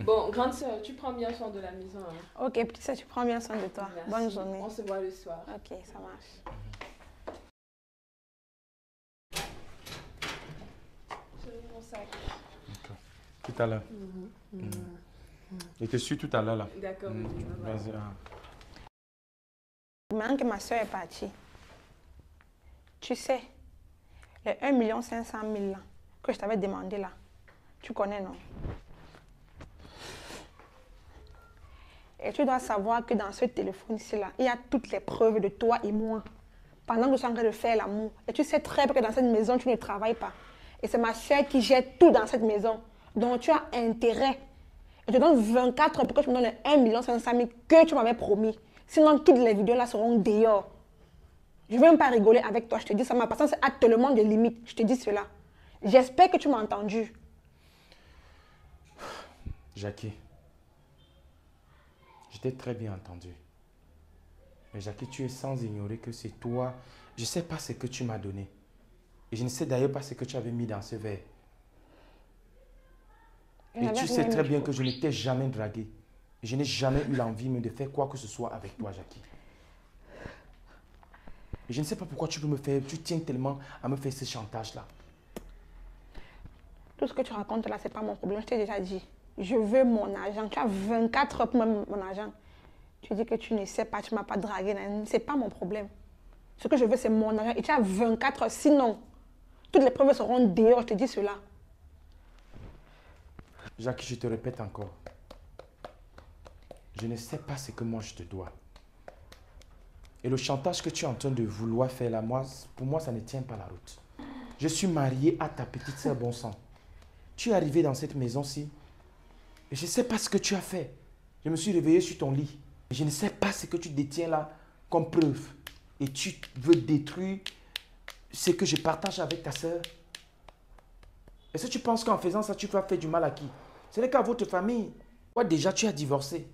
Bon, grande soeur, tu prends bien soin de la maison. Hein. Ok, petite sœur, tu prends bien soin de toi. Merci. Bonne journée. On se voit le soir. Ok, ça marche. Je vais mon sac. D'accord. Tout à l'heure. Et t'es sûr tout à l'heure là? D'accord. Vas-y. Maintenant que ma soeur est partie, tu sais, les 1 500 000 là, que je t'avais demandé là, tu connais, non? Et tu dois savoir que dans ce téléphone ici là, il y a toutes les preuves de toi et moi. Pendant que je suis en train de faire l'amour. Et tu sais très bien que dans cette maison, tu ne travailles pas. Et c'est ma soeur qui gère tout dans cette maison. Donc tu as intérêt. Et je te donne 24 heures pour que tu me donnes les 1 500 000 que tu m'avais promis. Sinon, toutes les vidéos là seront dehors. Je ne veux même pas rigoler avec toi. Je te dis ça, ma patience a tellement de limites. Je te dis cela. J'espère que tu m'as entendu. Jackie, je t'ai très bien entendu. Mais Jackie, tu es sans ignorer que c'est toi. Je ne sais pas ce que tu m'as donné. Et je ne sais d'ailleurs pas ce que tu avais mis dans ce verre. Et tu sais très bien que je ne t'ai jamais dragué. Et je n'ai jamais eu l'envie de faire quoi que ce soit avec toi, Jackie. Et je ne sais pas pourquoi tu tiens tellement à me faire ce chantage-là. Tout ce que tu racontes là, ce n'est pas mon problème. Je t'ai déjà dit. Je veux mon argent. Tu as 24 heures pour mon argent. Tu dis que tu ne sais pas, tu ne m'as pas dragué. Ce n'est pas mon problème. Ce que je veux, c'est mon argent. Et tu as 24 heures. Sinon, toutes les preuves seront dehors. Je te dis cela. Jacques, je te répète encore. Je ne sais pas ce que moi je te dois. Et le chantage que tu es en train de vouloir faire là, pour moi, ça ne tient pas la route. Je suis marié à ta petite sœur bon sang. Tu es arrivé dans cette maison-ci et je ne sais pas ce que tu as fait. Je me suis réveillé sur ton lit. Je ne sais pas ce que tu détiens là comme preuve. Et tu veux détruire ce que je partage avec ta sœur. Est-ce que tu penses qu'en faisant ça, tu vas faire du mal à qui? Ce n'est qu'à votre famille. Toi, déjà, tu as divorcé.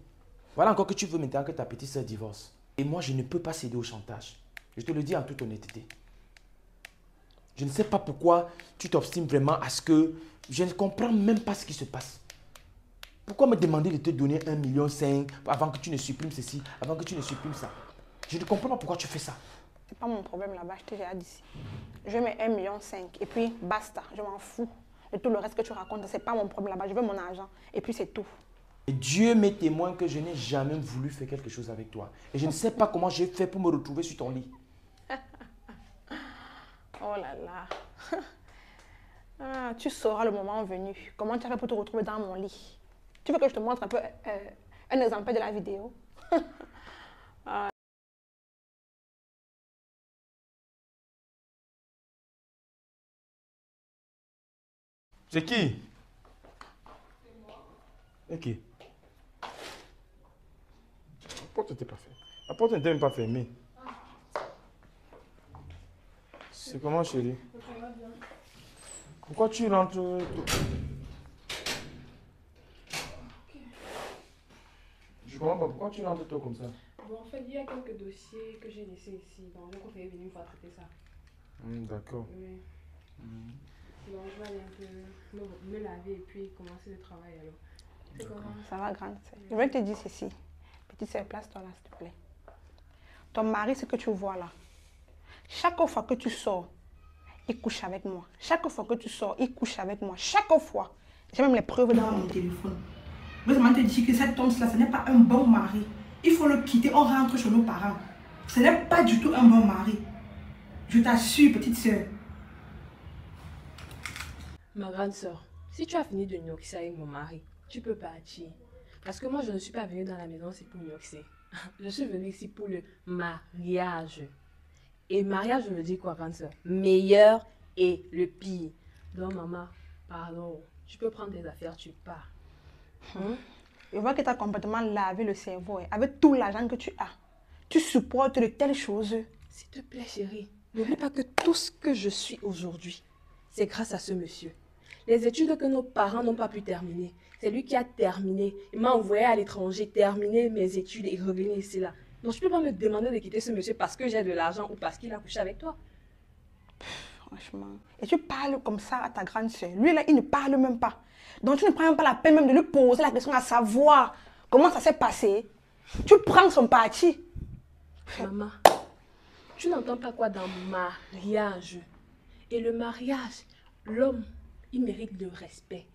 Voilà encore que tu veux maintenant que ta petite sœur divorce. Et moi, je ne peux pas céder au chantage. Je te le dis en toute honnêteté. Je ne sais pas pourquoi tu t'obstines vraiment à ce que... Je ne comprends même pas ce qui se passe. Pourquoi me demander de te donner 1,5 million avant que tu ne supprimes ceci, avant que tu ne supprimes ça? Je ne comprends pas pourquoi tu fais ça. C'est pas mon problème là-bas, je t'ai déjà dit. Je mets 1,5 million et puis basta, je m'en fous. Et tout le reste que tu racontes, c'est pas mon problème là-bas. Je veux mon argent et puis c'est tout. Et Dieu m'est témoin que je n'ai jamais voulu faire quelque chose avec toi. Et je ne sais pas comment j'ai fait pour me retrouver sur ton lit. Oh là là. Ah, tu sauras le moment venu. Comment tu as fait pour te retrouver dans mon lit? Tu veux que je te montre un peu un exemple de la vidéo? Ah. C'est qui? C'est moi. Et qui? La porte n'était pas fermée. La porte n'était même pas fermée. C'est comment, chérie? Ça va bien. Pourquoi tu rentres? Je comprends pas. Pourquoi tu rentres toi comme ça? Bon, en fait, il y a quelques dossiers que j'ai laissés ici. Donc, je préfère venir faire traiter ça. D'accord. Oui. Donc, je vais aller un peu me laver et puis commencer le travail alors. C'est comment? Ça va, grande sœur. Je vais te dire ceci. Petite sœur, place-toi là, s'il te plaît. Ton mari, ce que tu vois là, chaque fois que tu sors, il couche avec moi. Chaque fois que tu sors, il couche avec moi. Chaque fois. J'ai même les preuves dans mon téléphone. Je veux te dire que cet homme-là, ce n'est pas un bon mari. Il faut le quitter, on rentre chez nos parents. Ce n'est pas du tout un bon mari. Je t'assure, petite sœur. Ma grande soeur, si tu as fini de noxer avec mon mari, tu peux partir. Parce que moi, je ne suis pas venue dans la maison, c'est pour noxer. Je suis venue ici pour le mariage. Et mariage, je me dis quoi, grande soeur? Meilleur et le pire. Donc, maman, pardon, tu peux prendre tes affaires, tu pars. Je vois que tu as complètement lavé le cerveau. Avec tout l'argent que tu as, tu supportes de telles choses. S'il te plaît, chérie, n'oublie pas que tout ce que je suis aujourd'hui, c'est grâce à ce monsieur. Les études que nos parents n'ont pas pu terminer, c'est lui qui a terminé. Il m'a envoyé à l'étranger, terminer mes études et revenir ici là. Donc je ne peux pas me demander de quitter ce monsieur parce que j'ai de l'argent ou parce qu'il a couché avec toi. Franchement. Et tu parles comme ça à ta grande soeur. Lui, là, il ne parle même pas. Donc, tu ne prends même pas la peine même de lui poser la question à savoir comment ça s'est passé. Tu prends son parti. Maman, tu n'entends pas quoi dans mariage? Et le mariage, l'homme, il mérite le respect.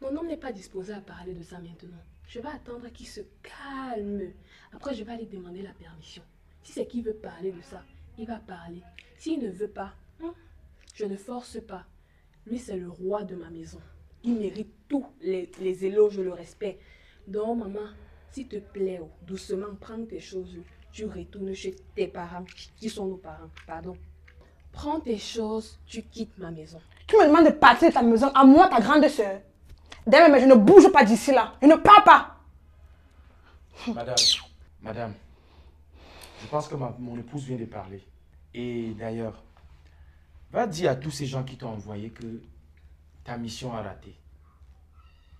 Mon homme n'est pas disposé à parler de ça maintenant. Je vais attendre qu'il se calme. Après, je vais aller demander la permission. Si c'est qu'il veut parler de ça, il va parler. S'il ne veut pas, je ne force pas. Lui, c'est le roi de ma maison. Il mérite tous les éloges, le respect. Donc, maman, s'il te plaît, doucement, prends tes choses. Tu retournes chez tes parents. Qui sont nos parents? Pardon. Prends tes choses, tu quittes ma maison. Tu me demandes de partir de ta maison, à moi, ta grande soeur. D'ailleurs, mais je ne bouge pas d'ici là. Je ne pars pas. Madame, je pense que mon épouse vient de parler. Et d'ailleurs, va dire à tous ces gens qui t'ont envoyé que ta mission a raté.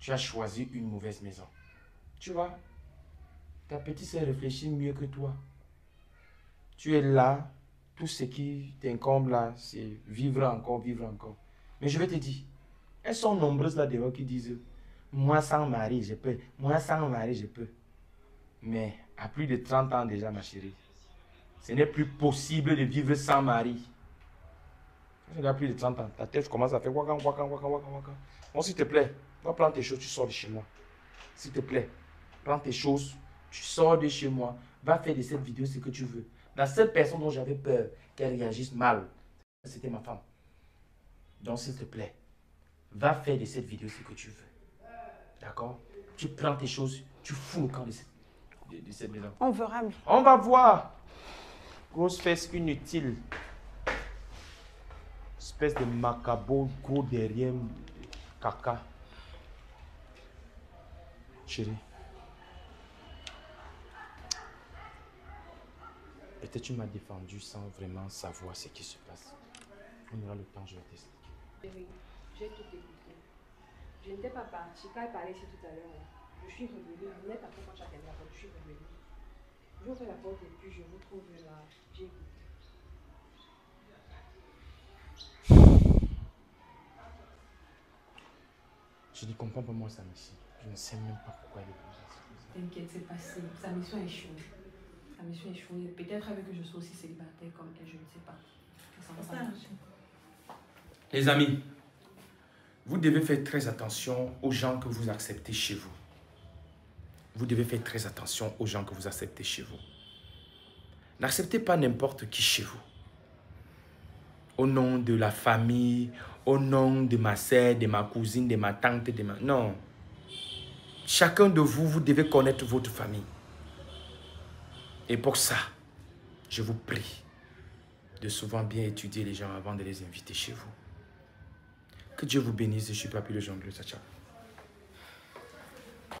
Tu as choisi une mauvaise maison. Tu vois, ta petite sœur réfléchit mieux que toi. Tu es là, tout ce qui t'incombe là, c'est vivre encore, vivre encore. Mais je vais te dire, elles sont nombreuses là dehors qui disent « Moi sans mari, je peux. Moi sans mari, je peux. » Mais à plus de 30 ans déjà, ma chérie, ce n'est plus possible de vivre sans mari. Tu as plus de 30 ans, ta tête commence à faire waka, waka, waka, waka, waka. Bon, s'il te plaît, va prendre tes choses, tu sors de chez moi. S'il te plaît, prends tes choses, tu sors de chez moi. Va faire de cette vidéo ce que tu veux. La seule personne dont j'avais peur qu'elle réagisse mal, c'était ma femme. Donc, s'il te plaît, va faire de cette vidéo ce que tu veux. D'accord? Tu prends tes choses, tu fous le camp de cette maison. On verra. Mais... On va voir. Grosse fesse inutile. Espèce de macabo, gros derrière, caca. Chérie. Peut-être tu m'as défendu sans vraiment savoir ce qui se passe. On aura le temps, je vais t'expliquer. Oui, j'ai tout écouté. Je n'étais pas partie. Quand elle parlait ici tout à l'heure, je suis revenue. Vous n'êtes pas quand tu as fermé la porte, je suis revenue. Je ouvre la porte et puis je vous trouve là. J'ai écouté. Je ne comprends pas moi sa mission. Je ne sais même pas pourquoi elle est comme ça. T'inquiète, c'est passé. Sa mission est échouée. Sa mission est échouée. Peut-être avec que je sois aussi célibataire comme elle, je ne sais pas. Ça va pas marcher. Les amis, vous devez faire très attention aux gens que vous acceptez chez vous. Vous devez faire très attention aux gens que vous acceptez chez vous. N'acceptez pas n'importe qui chez vous. Au nom de la famille, au nom de ma sœur, de ma cousine, de ma tante, de ma... Non. Chacun de vous, vous devez connaître votre famille. Et pour ça, je vous prie de souvent bien étudier les gens avant de les inviter chez vous. Que Dieu vous bénisse. Je suis Papy le Jongleur. Ciao, ciao.